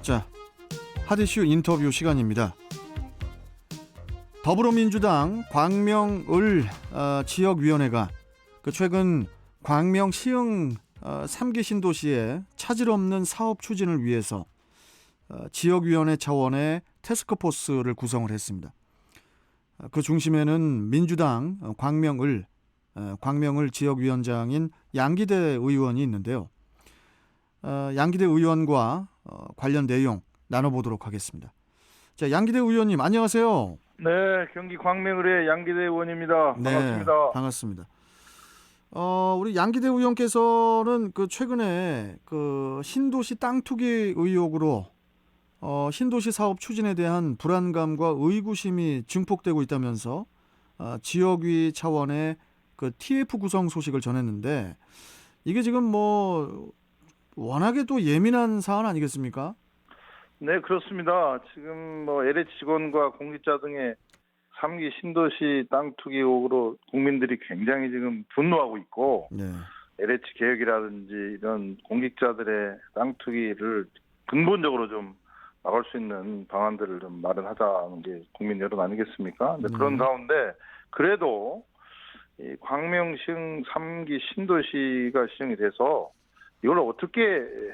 자, 핫이슈 인터뷰 시간입니다. 더불어민주당 광명을 지역위원회가 최근 광명 시흥 3기 신도시의 차질 없는 사업 추진을 위해서 지역위원회 차원의 태스크포스를 구성을 했습니다. 그 중심에는 민주당 광명을 지역위원장인 양기대 의원이 있는데요. 양기대 의원과 관련 내용 나눠보도록 하겠습니다. 자, 양기대 의원님 안녕하세요. 네, 경기 광명을의 양기대 의원입니다. 반갑습니다. 네, 반갑습니다. 우리 양기대 의원께서는 최근에 신도시 땅 투기 의혹으로 신도시 사업 추진에 대한 불안감과 의구심이 증폭되고 있다면서 지역위 차원의 TF 구성 소식을 전했는데 이게 지금 워낙에 또 예민한 사안 아니겠습니까? 네, 그렇습니다. 지금 LH 직원과 공직자 등의 3기 신도시 땅 투기 의혹으로 국민들이 굉장히 지금 분노하고 있고, 네. LH 개혁이라든지 이런 공직자들의 땅 투기를 근본적으로 좀 막을 수 있는 방안들을 좀 마련하자는 게 국민 여론 아니겠습니까? 근데 그런 가운데 그래도 이 광명시흥 3기 신도시가 시행이 돼서 이걸 어떻게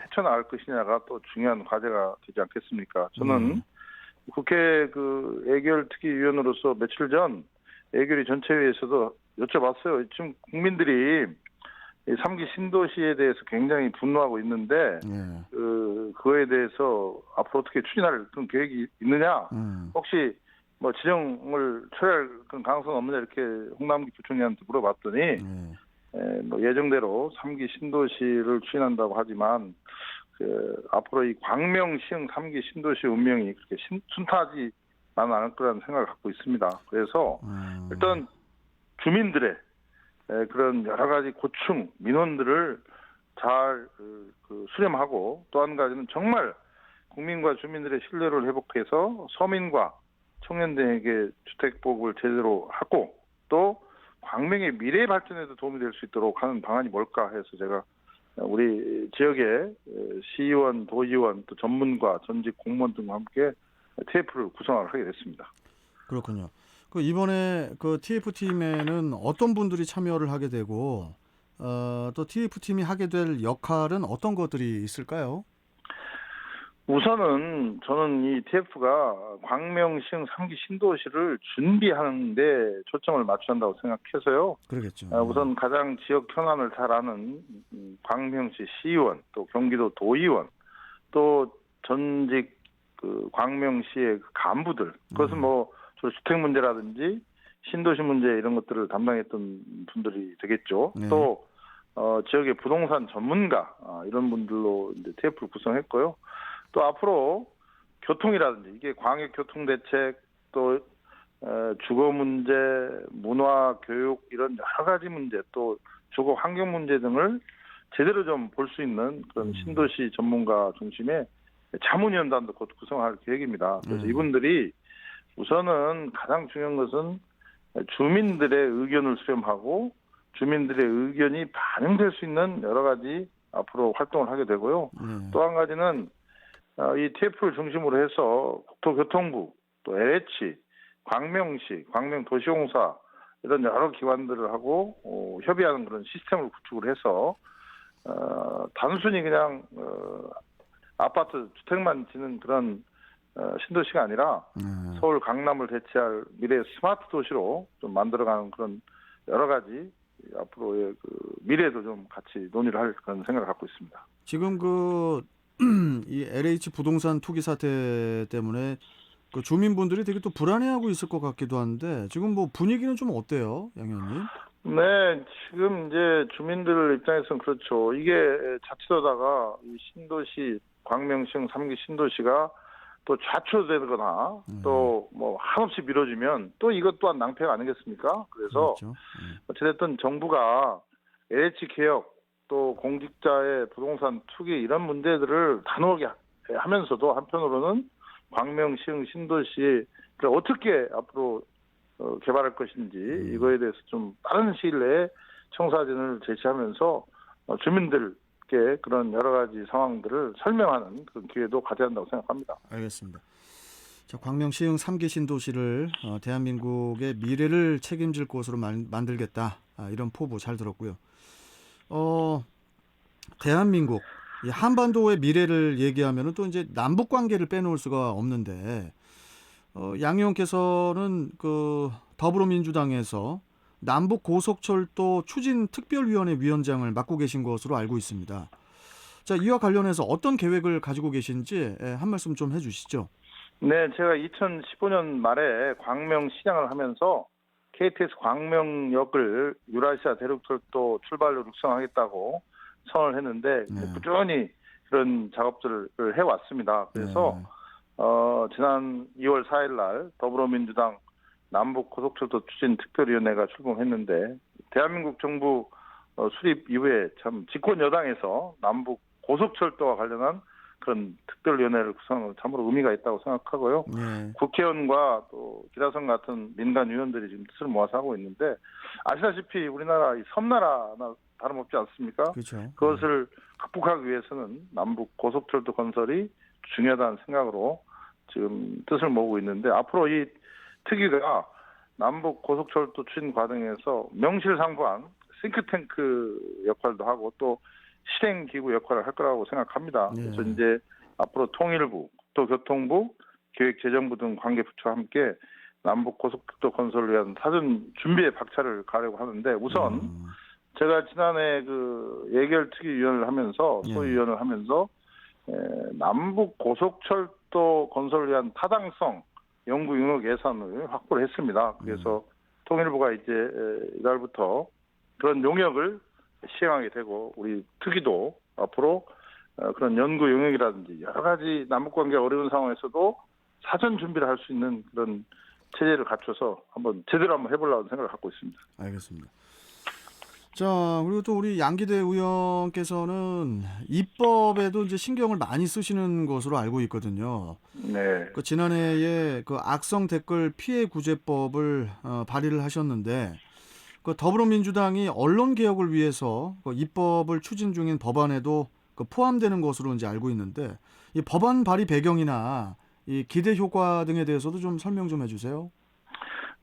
헤쳐나갈 것이냐가 또 중요한 과제가 되지 않겠습니까? 저는 국회 애결특위위원으로서 며칠 전 애결위 전체회의에서도 여쭤봤어요. 지금 국민들이 이 3기 신도시에 대해서 굉장히 분노하고 있는데 그거에 대해서 앞으로 어떻게 추진할 그런 계획이 있느냐? 혹시 지정을 처리할 그런 가능성 없느냐 이렇게 홍남기 부총리한테 물어봤더니 예정대로 3기 신도시를 추진한다고 하지만 앞으로 이 광명시흥 3기 신도시 운명이 그렇게 순탄하지만은 않을 거라는 생각을 갖고 있습니다. 그래서 일단 주민들의 그런 여러 가지 고충, 민원들을 잘 수렴하고 또 한 가지는 정말 국민과 주민들의 신뢰를 회복해서 서민과 청년들에게 주택 보급을 제대로 하고 또 광명의 미래 발전에도 도움이 될 수 있도록 하는 방안이 뭘까 해서 제가 우리 지역의 시의원, 도의원, 또 전문가, 전직 공무원 등과 함께 TF를 구성을 하게 됐습니다. 그렇군요. 이번에 TF팀에는 어떤 분들이 참여를 하게 되고 또 TF팀이 하게 될 역할은 어떤 것들이 있을까요? 우선은 저는 이 TF가 광명시흥 3기 신도시를 준비하는 데 초점을 맞춰야 한다고 생각해서요. 그러겠죠. 우선 가장 지역 현안을 잘 아는 광명시 시의원, 또 경기도 도의원, 또 전직 광명시의 간부들, 그것은 주로 주택 문제라든지 신도시 문제 이런 것들을 담당했던 분들이 되겠죠. 또 지역의 부동산 전문가 이런 분들로 이제 TF를 구성했고요. 또 앞으로 교통이라든지 이게 광역 교통 대책 또 주거 문제, 문화, 교육 이런 여러 가지 문제 또 주거 환경 문제 등을 제대로 좀 볼 수 있는 그런 신도시 전문가 중심의 자문위원단도 곧 구성할 계획입니다. 그래서 이분들이 우선은 가장 중요한 것은 주민들의 의견을 수렴하고 주민들의 의견이 반영될 수 있는 여러 가지 앞으로 활동을 하게 되고요. 또 한 가지는 이 TF를 중심으로 해서 국토교통부, 또 LH, 광명시, 광명도시공사 이런 여러 기관들을 하고 협의하는 그런 시스템을 구축을 해서 단순히 그냥 아파트 주택만 짓는 그런 신도시가 아니라 서울 강남을 대체할 미래 스마트 도시로 좀 만들어가는 그런 여러 가지 앞으로의 미래도 좀 같이 논의를 할 그런 생각을 갖고 있습니다. 지금 이 LH 부동산 투기 사태 때문에 주민분들이 되게 또 불안해하고 있을 것 같기도 한데 지금 분위기는 좀 어때요, 양 의원님? 네, 지금 이제 주민들 입장에서는 그렇죠. 이게 자칫하다가 이 신도시 광명시흥 3기 신도시가 또 좌초되거나 또 한없이 미뤄지면 또 이것 또한 낭패가 아니겠습니까? 그래서 그렇죠. 어찌됐든 정부가 LH 개혁 또 공직자의 부동산 투기 이런 문제들을 단호하게 하면서도 한편으로는 광명시흥 신도시를 어떻게 앞으로 개발할 것인지 이거에 대해서 좀 빠른 시일 내에 청사진을 제시하면서 주민들 자연스럽게 그런 여러 가지 상황들을 설명하는 그런 기회도 가져야 한다고 생각합니다. 알겠습니다. 자, 광명 시흥 3기 신도시를 대한민국의 미래를 책임질 곳으로 만들겠다. 이런 포부 잘 들었고요. 대한민국 이 한반도의 미래를 얘기하면은 또 이제 남북 관계를 빼놓을 수가 없는데 양 의원께서는 그 더불어민주당에서 남북 고속철도 추진 특별위원회 위원장을 맡고 계신 것으로 알고 있습니다. 자, 이와 관련해서 어떤 계획을 가지고 계신지 한 말씀 좀 해주시죠. 네, 제가 2015년 말에 광명시장을 하면서 KTX 광명역을 유라시아 대륙철도 출발로 육성하겠다고 선언을 했는데 네. 꾸준히 그런 작업들을 해왔습니다. 그래서 지난 2월 4일 날 더불어민주당 남북 고속철도 추진 특별위원회가 출범했는데 대한민국 정부 수립 이후에 참 집권 여당에서 남북 고속철도와 관련한 그런 특별위원회를 구성하는 참으로 의미가 있다고 생각하고요. 네. 국회의원과 또 기라성 같은 민간 위원들이 지금 뜻을 모아서 하고 있는데 아시다시피 우리나라 이 섬나라나 다름없지 않습니까? 그렇죠. 그것을 극복하기 위해서는 남북 고속철도 건설이 중요하다는 생각으로 지금 뜻을 모으고 있는데 앞으로 이 특위가 남북 고속철도 추진 과정에서 명실상부한 싱크탱크 역할도 하고 또 실행기구 역할을 할 거라고 생각합니다. 네. 그래서 이제 앞으로 통일부, 국토교통부, 기획재정부 등 관계부처와 함께 남북 고속철도 건설을 위한 사전 준비에 박차를 가려고 하는데 우선 제가 지난해 그 예결특위위원을 하면서 소위위원을 하면서 남북 고속철도 건설을 위한 타당성 연구 용역 예산을 확보를 했습니다. 그래서 통일부가 이제 이달부터 그런 용역을 시행하게 되고 우리 특위도 앞으로 그런 연구 용역이라든지 여러 가지 남북관계가 어려운 상황에서도 사전 준비를 할 수 있는 그런 체제를 갖춰서 제대로 한번 해보려는 생각을 갖고 있습니다. 알겠습니다. 자, 그리고 또 우리 양기대 의원께서는 입법에도 이제 신경을 많이 쓰시는 것으로 알고 있거든요. 네. 그 지난해에 그 악성 댓글 피해 구제법을 발의를 하셨는데 그 더불어민주당이 언론 개혁을 위해서 그 입법을 추진 중인 법안에도 그 포함되는 것으로 이제 알고 있는데 이 법안 발의 배경이나 이 기대 효과 등에 대해서도 좀 설명 좀 해주세요.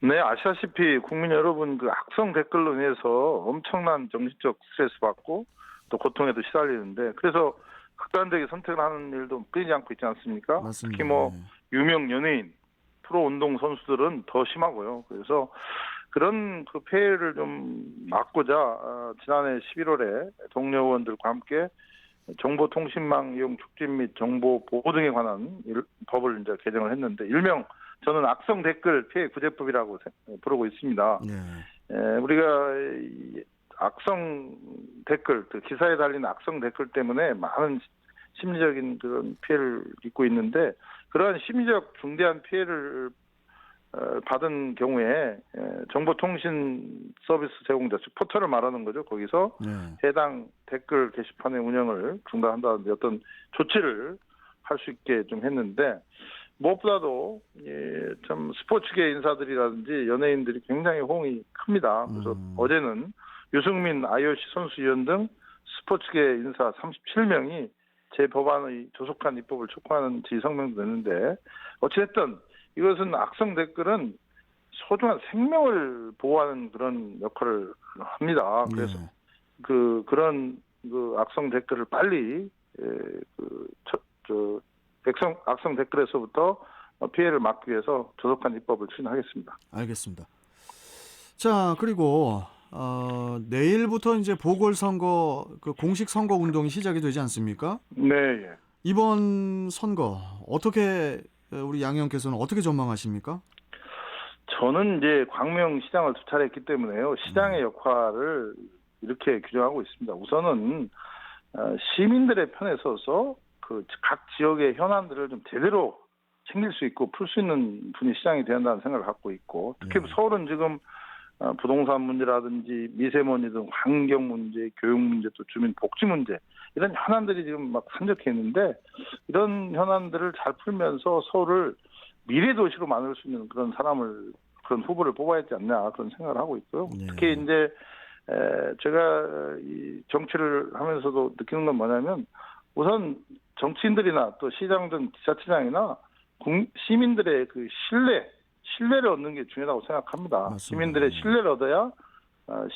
네, 아시다시피 국민 여러분 그 악성 댓글로 인해서 엄청난 정신적 스트레스 받고 또 고통에도 시달리는데 그래서 극단적인 선택을 하는 일도 끊이지 않고 있지 않습니까? 맞습니다. 특히 뭐 유명 연예인, 프로 운동 선수들은 더 심하고요. 그래서 그런 그 폐해를 좀 막고자 지난해 11월에 동료 의원들과 함께 정보통신망 이용 촉진 및 정보 보호 등에 관한 법을 이제 개정을 했는데 일명 저는 악성 댓글 피해 구제법이라고 부르고 있습니다. 네. 우리가 이 악성 댓글, 기사에 달린 악성 댓글 때문에 많은 심리적인 그런 피해를 입고 있는데 그러한 심리적 중대한 피해를 받은 경우에 정보통신 서비스 제공자, 즉 포털을 말하는 거죠. 거기서 해당 댓글 게시판의 운영을 중단한다는 어떤 조치를 할 수 있게 좀 했는데 무엇보다도 참 스포츠계 인사들이라든지 연예인들이 굉장히 호응이 큽니다. 그래서 어제는 유승민 IOC 선수위원 등 스포츠계 인사 37명이 제 법안의 조속한 입법을 촉구하는 지성명도 냈는데 어찌됐든 이것은 악성 댓글은 소중한 생명을 보호하는 그런 역할을 합니다. 그래서 그런 악성 댓글을 빨리 악성 댓글에서부터 피해를 막기 위해서 조속한 입법을 추진하겠습니다. 알겠습니다. 자, 그리고 내일부터 이제 보궐선거 그 공식 선거 운동이 시작이 되지 않습니까? 네. 예. 이번 선거 어떻게 우리 양 의원께서는 어떻게 전망하십니까? 저는 이제 광명시장을 2차례 했기 때문에요. 시장의 역할을 이렇게 규정하고 있습니다. 우선은 시민들의 편에 서서 그 각 지역의 현안들을 좀 제대로 챙길 수 있고 풀 수 있는 분이 시장이 돼야 한다는 생각을 갖고 있고 특히 서울은 지금 부동산 문제라든지 미세먼지 등 환경 문제, 교육 문제, 또 주민 복지 문제 이런 현안들이 지금 막 산적해 있는데 이런 현안들을 잘 풀면서 서울을 미래 도시로 만들 수 있는 그런 후보를 뽑아야 하지 않냐 그런 생각을 하고 있고요. 특히 이제 제가 이 정치를 하면서도 느끼는 건 뭐냐면 우선 정치인들이나 또 시장든 지자체장이나 시민들의 그 신뢰를 얻는 게 중요하다고 생각합니다. 맞습니다. 시민들의 신뢰를 얻어야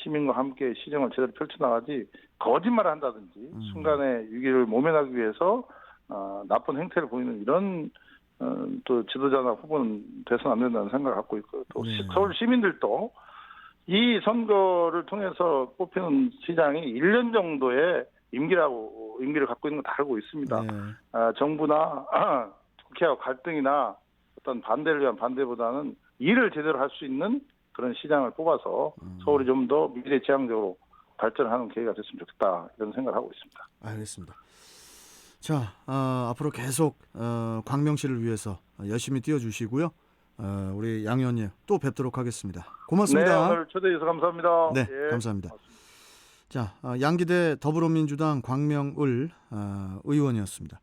시민과 함께 시정을 제대로 펼쳐나가지 거짓말을 한다든지 순간의 위기를 모면하기 위해서 나쁜 행태를 보이는 이런 또 지도자나 후보는 돼서는 안 된다는 생각을 갖고 있고 또 네. 서울 시민들도 이 선거를 통해서 뽑히는 시장이 1년 정도의 임기를 갖고 있는 거 다 알고 있습니다. 네. 정부나 국회와 갈등이나 어떤 반대를 위한 반대보다는 일을 제대로 할 수 있는 그런 시장을 뽑아서 서울이 좀 더 미래지향적으로 발전하는 계기가 됐으면 좋겠다 이런 생각을 하고 있습니다. 알겠습니다. 자, 앞으로 계속 광명시를 위해서 열심히 뛰어주시고요. 우리 양 의원님 또 뵙도록 하겠습니다. 고맙습니다. 네, 오늘 초대해 주셔서 감사합니다. 네, 예, 감사합니다. 고맙습니다. 자, 양기대 더불어민주당 광명을 의원이었습니다.